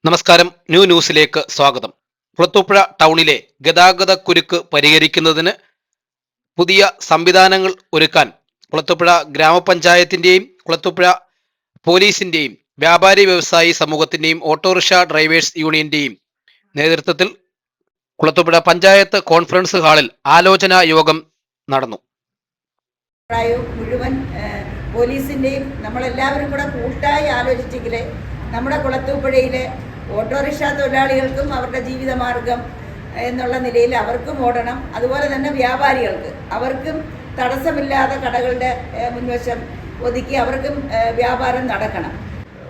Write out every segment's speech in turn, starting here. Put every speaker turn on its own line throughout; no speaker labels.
നമസ്കാരം. ന്യൂസിലേക്ക് സ്വാഗതം. കുളത്തൂപ്പുഴ ടൗണിലെ ഗതാഗതക്കുരുക്ക് പരിഹരിക്കുന്നതിന് പുതിയ സംവിധാനങ്ങൾ ഒരുക്കാൻ കുളത്തൂപ്പുഴ ഗ്രാമപഞ്ചായത്തിന്റെയും കുളത്തൂപ്പുഴ പോലീസിന്റെയും വ്യാപാരി വ്യവസായി സമൂഹത്തിന്റെയും ഓട്ടോറിക്ഷ ഡ്രൈവേഴ്സ് യൂണിയന്റെയും നേതൃത്വത്തിൽ കുളത്തൂപ്പുഴ പഞ്ചായത്ത് കോൺഫറൻസ് ഹാളിൽ ആലോചനാ യോഗം നടന്നു.
മുഴുവൻ പോലീസിന്റെയും നമ്മളെല്ലാവരും കൂടെ കൂട്ടായി ആലോചിച്ചെങ്കിലേ നമ്മുടെ കുളത്തൂപ്പുഴയിലെ ഓട്ടോറിക്ഷ തൊഴിലാളികൾക്കും അവരുടെ ജീവിതമാർഗം എന്നുള്ള നിലയിൽ അവർക്കും ഓടണം. അതുപോലെ തന്നെ വ്യാപാരികൾക്ക് അവർക്കും തടസ്സമില്ലാതെ കടകളുടെ മുൻവശം ഒതുക്കി അവർക്കും വ്യാപാരം നടക്കണം.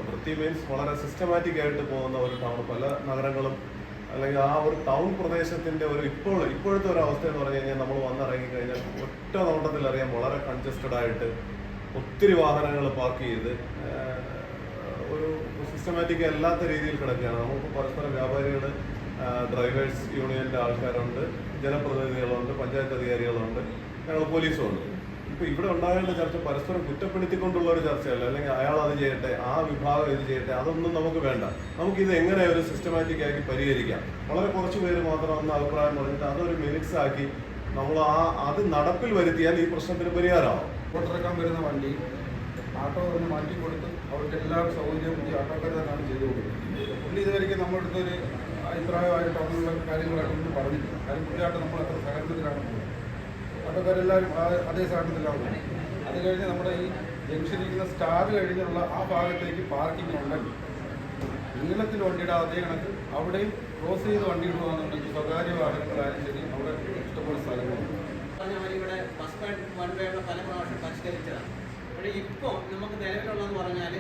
വൃത്തി മീൻസ് വളരെ സിസ്റ്റമാറ്റിക് ആയിട്ട് പോകുന്ന ഒരു ടൗൺ. പല നഗരങ്ങളും അല്ലെങ്കിൽ ആ ഒരു ടൗൺ പ്രദേശത്തിന്റെ ഒരു ഇപ്പോഴത്തെ ഒരു അവസ്ഥ എന്ന് പറഞ്ഞു കഴിഞ്ഞാൽ നമ്മൾ വന്നിറങ്ങി കഴിഞ്ഞാൽ ഒറ്റ നോട്ടത്തിൽ അറിയാം വളരെ കൺജസ്റ്റഡ് ആയിട്ട് ഒത്തിരി വാഹനങ്ങൾ പാർക്ക് ചെയ്ത് ഒരു സിസ്റ്റമാറ്റിക് അല്ലാത്ത രീതിയിൽ കിടക്കുകയാണ്. നമുക്ക് പരസ്പരം വ്യാപാരികൾ, ഡ്രൈവേഴ്സ് യൂണിയന്റെ ആൾക്കാരുണ്ട്, ജനപ്രതിനിധികളുണ്ട്, പഞ്ചായത്ത് അധികാരികളുണ്ട്, ഞങ്ങൾ പോലീസും ഉണ്ട്. ഇപ്പൊ ഇവിടെ ഉണ്ടാകേണ്ട ചർച്ച പരസ്പരം കുറ്റപ്പെടുത്തിക്കൊണ്ടുള്ള ഒരു ചർച്ചയല്ല, അല്ലെങ്കിൽ അയാൾ അത് ചെയ്യട്ടെ, ആ വിഭാഗം ഇത് ചെയ്യട്ടെ, അതൊന്നും നമുക്ക് വേണ്ട. നമുക്കിത് എങ്ങനെ ഒരു സിസ്റ്റമാറ്റിക് ആക്കി പരിഹരിക്കാം. വളരെ കുറച്ച് പേര് മാത്രം ഒന്ന് അഭിപ്രായം പറഞ്ഞിട്ട് അതൊരു മിനിറ്റ്സ് ആക്കി നമ്മൾ അത് നടപ്പിൽ വരുത്തിയാൽ ഈ പ്രശ്നത്തിന് പരിഹാരമാവും.
പുറത്തിറക്കാൻ വരുന്ന വണ്ടി ആട്ടോ ഒന്ന് മാറ്റി കൊടുത്ത് അവർക്ക് എല്ലാവരും സൗകര്യം ഈ ആട്ടോക്കാർ തന്നെയാണ് ചെയ്തു കൊടുക്കുന്നത്. പുള്ളി ഇതുവരെയ്ക്ക് നമ്മുടെ അടുത്തൊരു അഭിപ്രായമായിട്ട് അങ്ങനെയുള്ള കാര്യങ്ങളായിട്ടൊന്നും പറഞ്ഞിട്ടില്ല. കാര്യം പുള്ളിയായിട്ട് നമ്മൾ അത്ര സഹകരണത്തിലാണ് പോകുന്നത്. ആട്ടോക്കാരെല്ലാവരും അതേ സഹകരണത്തിലാണ് പോകുന്നത്. അത് കഴിഞ്ഞ് നമ്മുടെ ഈ ജംഗ്ഷനിരിക്കുന്ന സ്റ്റാർ കഴിഞ്ഞുള്ള ആ ഭാഗത്തേക്ക് പാർക്കിംഗ് ഉണ്ടെങ്കിൽ നീളത്തിൽ വണ്ടിയുടെ അതേ കണക്ക് അവിടെയും ക്രോസ് ചെയ്ത് വണ്ടി ഇടുകയാണെന്നുണ്ടെങ്കിൽ സ്വകാര്യ വാഹനങ്ങളായാലും ശരി അവിടെ ഇഷ്ടംപോലെ സ്ഥലങ്ങളുണ്ട്.
ഇവിടെ ബസ് വൺ വേയുടെ പല പ്രാവശ്യം പരിഷ്കരിച്ചതാണ്. പക്ഷേ ഇപ്പോൾ നമുക്ക് നിലവിലുള്ളതെന്ന് പറഞ്ഞാൽ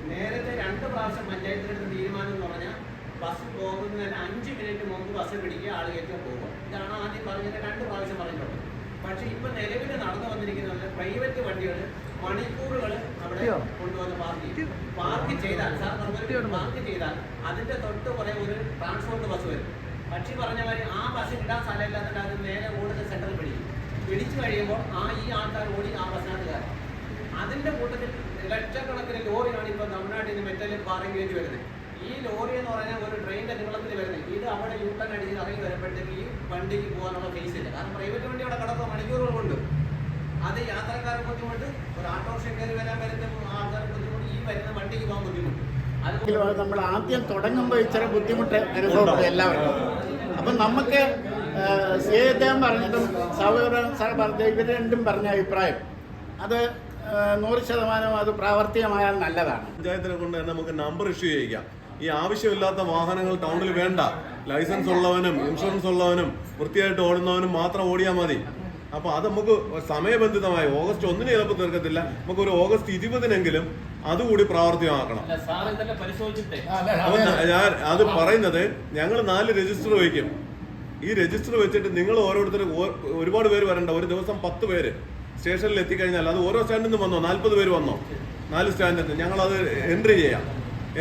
നേരത്തെ 2 പ്രാവശ്യം പഞ്ചായത്തിനെടുത്ത തീരുമാനം എന്ന് പറഞ്ഞാൽ ബസ് പോകുന്നതിന് 5 മിനിറ്റ് മുമ്പ് ബസ് പിടിക്കുക, ആൾ കയറ്റാൻ പോകുക. ഇതാണ് ആദ്യം പറഞ്ഞത്, 2 പ്രാവശ്യം പറഞ്ഞിട്ടുള്ളത്. പക്ഷേ ഇപ്പം നിലവിൽ നടന്നു വന്നിരിക്കുന്നത് പ്രൈവറ്റ് വണ്ടികൾ മണിക്കൂറുകൾ അവിടെ കൊണ്ടുവന്ന് പാർക്ക് ചെയ്താൽ പാർക്ക് ചെയ്താൽ അതിൻ്റെ തൊട്ട് കുറേ ഒരു ട്രാൻസ്പോർട്ട് ബസ് വരും. പക്ഷി പറഞ്ഞ മാതിരി ആ ബസ് ഇടാൻ സ്ഥലമില്ലാത്തത് അത് നേരെ ഓടുന്ന സെൻറ്ററിൽ പിടിച്ചു കഴിയുമ്പോൾ ഈ ആൾക്കാർ ഓടി ആ ബസ്സിനകത്ത് കയറാം. അതിൻ്റെ കൂട്ടത്തിൽ ലക്ഷക്കണക്കിന് ലോറിയാണ് ഇപ്പോൾ തമിഴ്നാട്ടിൽ നിന്ന് മെറ്റൽ പാറയും കയറ്റി വരുന്നത്. ഈ ലോറി എന്ന് പറഞ്ഞാൽ ഒരു ട്രെയിനിൻ്റെ നീളത്തിൽ വരുന്നത്. ഇത് അവിടെ യൂട്ടൺ അടിച്ച് ഇറങ്ങി വരുമ്പോഴത്തേക്ക് ഈ വണ്ടിക്ക് പോകാനുള്ള ഫേസ് ഇല്ല. കാരണം പ്രൈവറ്റ് വണ്ടി അവിടെ കിടക്കുക മണിക്കൂറുകൾ കൊണ്ട്. അത് യാത്രക്കാർക്ക് ബുദ്ധിമുട്ട്, ഒരു ഓട്ടോറിക്ഷ കയറി വരാൻ വരുന്ന ആൾക്കാർക്ക് ബുദ്ധിമുട്ട്, ഈ വരുന്ന വണ്ടിക്ക് പോകാൻ ബുദ്ധിമുട്ട്.
അത് നമ്മൾ ആദ്യം തുടങ്ങുമ്പോൾ ഇച്ചിരി ബുദ്ധിമുട്ട് അനുഭവപ്പെടും എല്ലാവർക്കും. അപ്പം നമുക്ക് സേതം പറഞ്ഞിട്ടും സൗകര്യം സാർ പറഞ്ഞ ഇവർ രണ്ടും പറഞ്ഞ അഭിപ്രായം അത് 100% അത് പ്രാവർത്തികമായാൽ നല്ലതാണ്.
പഞ്ചായത്തിനെ കൊണ്ട് തന്നെ നമുക്ക് നമ്പർ ഇഷ്യൂ ചെയ്യിക്കാം. ഈ ആവശ്യമില്ലാത്ത വാഹനങ്ങൾ ടൗണിൽ വേണ്ട. ലൈസൻസ് ഉള്ളവനും ഇൻഷുറൻസ് ഉള്ളവനും വൃത്തിയായിട്ട് ഓടുന്നവനും മാത്രം ഓടിയാൽ മതി. അപ്പൊ അത് നമുക്ക് സമയബന്ധിതമായി ഓഗസ്റ്റ് 1 ചിലപ്പോൾ തീർക്കത്തില്ല, നമുക്ക് ഒരു ഓഗസ്റ്റ് 20 അതുകൂടി പ്രാവർത്തികമാക്കണം. അപ്പൊ ഞാൻ അത് പറയുന്നത്, ഞങ്ങൾ 4 രജിസ്റ്റർ വയ്ക്കും. ഈ രജിസ്റ്റർ വെച്ചിട്ട് നിങ്ങൾ ഓരോരുത്തരും ഒരുപാട് പേര് വരണ്ട, ഒരു ദിവസം 10 പേര് സ്റ്റേഷനിൽ എത്തിക്കഴിഞ്ഞാൽ അത് ഓരോ സ്റ്റാൻഡിൽ നിന്ന് വന്നോ 40 പേര് വന്നോ 4 സ്റ്റാൻഡിൽ നിന്ന് ഞങ്ങളത് എൻട്രി ചെയ്യാം.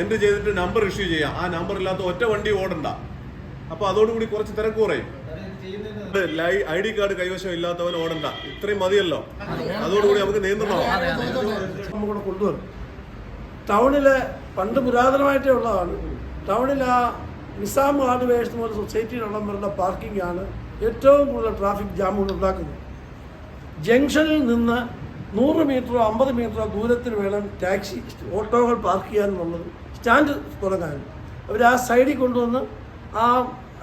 എൻട്രി ചെയ്തിട്ട് നമ്പർ ഇഷ്യൂ ചെയ്യാം. ആ നമ്പർ ഇല്ലാത്ത ഒറ്റ വണ്ടി ഓടണ്ട. അപ്പൊ അതോടുകൂടി കുറച്ച് തിരക്ക് കുറയും. ID കാർഡ് കൈവശം ഇല്ലാത്തവൻ ഓടണ്ട, ഇത്രയും മതിയല്ലോ. അതോടുകൂടി നമുക്ക് നിയന്ത്രണം
കൊണ്ടുവരും. ടൗണില് പണ്ട് പുരാതനമായിട്ടേ ഉള്ളതാണ്. ടൗണിൽ ആ നിസാം ഹാർഡ്വെയർസ് പോലെ സൊസൈറ്റിയിലുള്ളവരുടെ പാർക്കിംഗ് ആണ് ഏറ്റവും കൂടുതൽ ട്രാഫിക് ജാമുകൾ ഉണ്ടാക്കുന്നത്. ജംഗ്ഷനിൽ നിന്ന് 100 മീറ്ററോ 50 മീറ്ററോ ദൂരത്തിൽ വേണം ടാക്സി ഓട്ടോകൾ പാർക്ക് ചെയ്യാനുള്ളത്. സ്റ്റാൻഡ് തുടങ്ങാൻ അവർ ആ സൈഡിൽ കൊണ്ടുവന്ന് ആ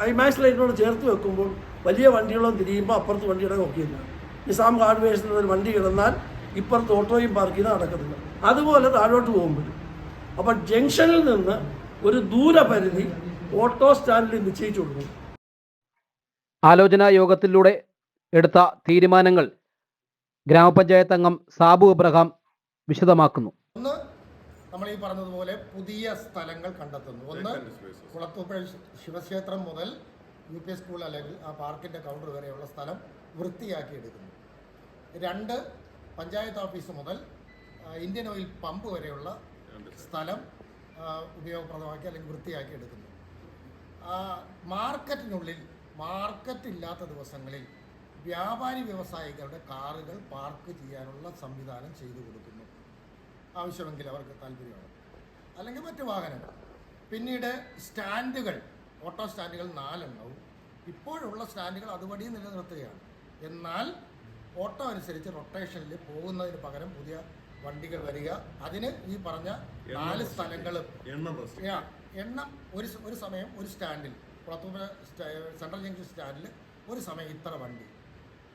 ഐമാക്സ് ലൈറ്റിനോട് ചേർത്ത് വെക്കുമ്പോൾ വലിയ വണ്ടികളും തിരിയുമ്പോൾ അപ്പുറത്ത് വണ്ടിയുടെ നോക്കിയില്ല. നിസാം ഹാർഡ്വെയർസിൽ ഒരു വണ്ടി കിടന്നാൽ ഇപ്പുറത്ത് ഓട്ടോയും പാർക്ക് ചെയ്താൽ നടക്കത്തില്ല. അതുപോലെ താഴോട്ട് പോകുമ്പോൾ അപ്പോൾ ജംഗ്ഷനിൽ നിന്ന് ഒരു ദൂരപരിധി ഓട്ടോ സ്റ്റാൻഡിൽ നിശ്ചയിച്ചു കൊടുക്കും.
ആലോചനാ യോഗത്തിലൂടെ എടുത്ത തീരുമാനങ്ങൾ ഗ്രാമപഞ്ചായത്ത് അംഗം സാബു അബ്രഹാം വിശദമാക്കുന്നു.
ഒന്ന്, നമ്മൾ ഈ പറഞ്ഞതുപോലെ പുതിയ സ്ഥലങ്ങൾ കണ്ടെത്തുന്നു. ഒന്ന്, കുളത്തൂപ്പുഴ ശിവക്ഷേത്രം മുതൽ UP സ്കൂൾ അല്ലെങ്കിൽ ആ പാർക്കിൻ്റെ കൗണ്ടർ വരെയുള്ള സ്ഥലം വൃത്തിയാക്കി എടുക്കുന്നു. 2, പഞ്ചായത്ത് ഓഫീസ് മുതൽ ഇന്ത്യൻ ഓയിൽ പമ്പ് വരെയുള്ള സ്ഥലം ഉപയോഗപ്രദമാക്കി അല്ലെങ്കിൽ വൃത്തിയാക്കി എടുക്കുന്നു. മാർക്കറ്റിനുള്ളിൽ മാർക്കറ്റ് ഇല്ലാത്ത ദിവസങ്ങളിൽ വ്യാപാരി വ്യവസായികളുടെ കാറുകൾ പാർക്ക് ചെയ്യാനുള്ള സംവിധാനം ചെയ്തു കൊടുക്കുന്നു. ആവശ്യമെങ്കിൽ അവർക്ക് താല്പര്യമാണ്, അല്ലെങ്കിൽ മറ്റു വാഹനങ്ങൾ. പിന്നീട് സ്റ്റാൻഡുകൾ, ഓട്ടോ സ്റ്റാൻഡുകൾ 4 എണ്ണവും. ഇപ്പോഴുള്ള സ്റ്റാൻഡുകൾ അതുപടി നിലനിർത്തുകയാണ്. എന്നാൽ ഓട്ടോ അനുസരിച്ച് റൊട്ടേഷനിൽ പോകുന്നതിന് പകരം പുതിയ വണ്ടികൾ വരിക. അതിന് ഈ പറഞ്ഞ 4 സ്ഥലങ്ങളും എണ്ണം ഒരു സമയം ഒരു സ്റ്റാൻഡിൽ, കുളത്തൂപ്പുഴ സെൻട്രൽ ജംഗ്ഷൻ സ്റ്റാൻഡിൽ ഒരു സമയം ഇത്ര വണ്ടി,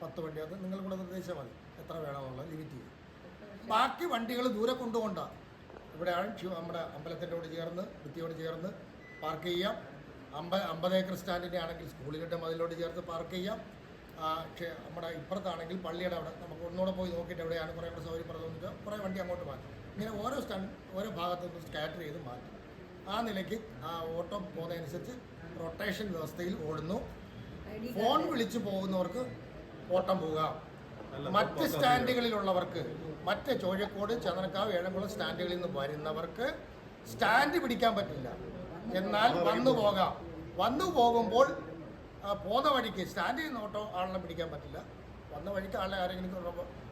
10 വണ്ടി, അത് നിങ്ങൾ കൂടെ നിർദ്ദേശിച്ചാൽ മതി എത്ര വേണമെന്നുള്ള ലിമിറ്റ് ചെയ്യും. ബാക്കി വണ്ടികൾ ദൂരെ കൊണ്ടുകൊണ്ടാണ് ഇവിടെയാണ് നമ്മുടെ അമ്പലത്തിനോട് ചേർന്ന് ഭിത്തിയോട് ചേർന്ന് പാർക്ക് ചെയ്യാം. 50 ഏക്കർ സ്റ്റാൻഡിൻ്റെ ആണെങ്കിൽ സ്കൂളുകളുടെ മതിലോട് ചേർത്ത് പാർക്ക് ചെയ്യാം. നമ്മുടെ ഇപ്പുറത്താണെങ്കിൽ പള്ളിയുടെ അവിടെ നമുക്ക് ഒന്നുകൂടെ പോയി നോക്കിയിട്ട് എവിടെയാണ് കുറേ കൂടെ സൗകര്യപ്രദം എന്നിട്ട് കുറേ വണ്ടി അങ്ങോട്ട് മാറ്റും. ഇങ്ങനെ ഓരോ സ്റ്റാൻഡ് ഓരോ ഭാഗത്തു നിന്ന് സ്കാറ്റർ ചെയ്ത് മാറ്റും. ആ നിലയ്ക്ക് ആ ഓട്ടോ പോകുന്നതനുസരിച്ച് റൊട്ടേഷൻ വ്യവസ്ഥയിൽ ഓടുന്നു. ഫോൺ വിളിച്ച് പോകുന്നവർക്ക് ഓട്ടം പോകാം. മറ്റ് സ്റ്റാൻഡുകളിലുള്ളവർക്ക്, മറ്റ് ചോഴക്കോട്, ചന്ദനക്കാവ്, ഏഴംകുളം സ്റ്റാൻഡുകളിൽ നിന്ന് വരുന്നവർക്ക് സ്റ്റാൻഡ് പിടിക്കാൻ പറ്റില്ല. എന്നാൽ വന്നു പോകാം. വന്നു പോകുമ്പോൾ പോകുന്ന വഴിക്ക് സ്റ്റാൻഡിൽ നിന്ന് ഓട്ടോ ആളെ പിടിക്കാൻ പറ്റില്ല. വന്ന വഴിക്ക് ആളെ ആരെങ്കിലും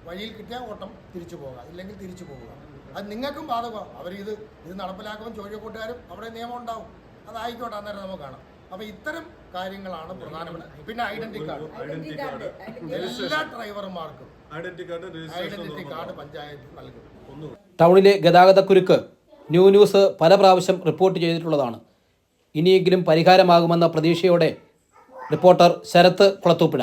വഴിയിൽ കിട്ടിയാൽ ഓട്ടം തിരിച്ചു പോകാം, ഇല്ലെങ്കിൽ തിരിച്ചു പോകുക. അത് നിങ്ങൾക്കും ബാധകമാണ്. അവരിത് നടപ്പിലാക്കുമ്പോൾ ചോഴക്കോട്ടുകാരും അവിടെ നിയമം ഉണ്ടാവും. അതായിക്കോട്ടെ, അന്നേരം നമുക്ക് കാണാം. അപ്പോൾ ഇത്തരം കാര്യങ്ങളാണ് പ്രധാനപ്പെട്ട. പിന്നെ ഐഡന്റിറ്റി കാർഡ് എല്ലാ ഡ്രൈവർമാർക്കും ഐഡന്റിറ്റി കാർഡ് പഞ്ചായത്ത് നൽകും.
ടൗണിലെ ഗതാഗതക്കുരുക്ക് ന്യൂസ് പല പ്രാവശ്യം റിപ്പോർട്ട് ചെയ്തിട്ടുള്ളതാണ്. ഇനിയെങ്കിലും പരിഹാരമാകുമെന്ന പ്രതീക്ഷയോടെ റിപ്പോർട്ടർ ശരത്ത് കുളത്തൂപ്പുഴ.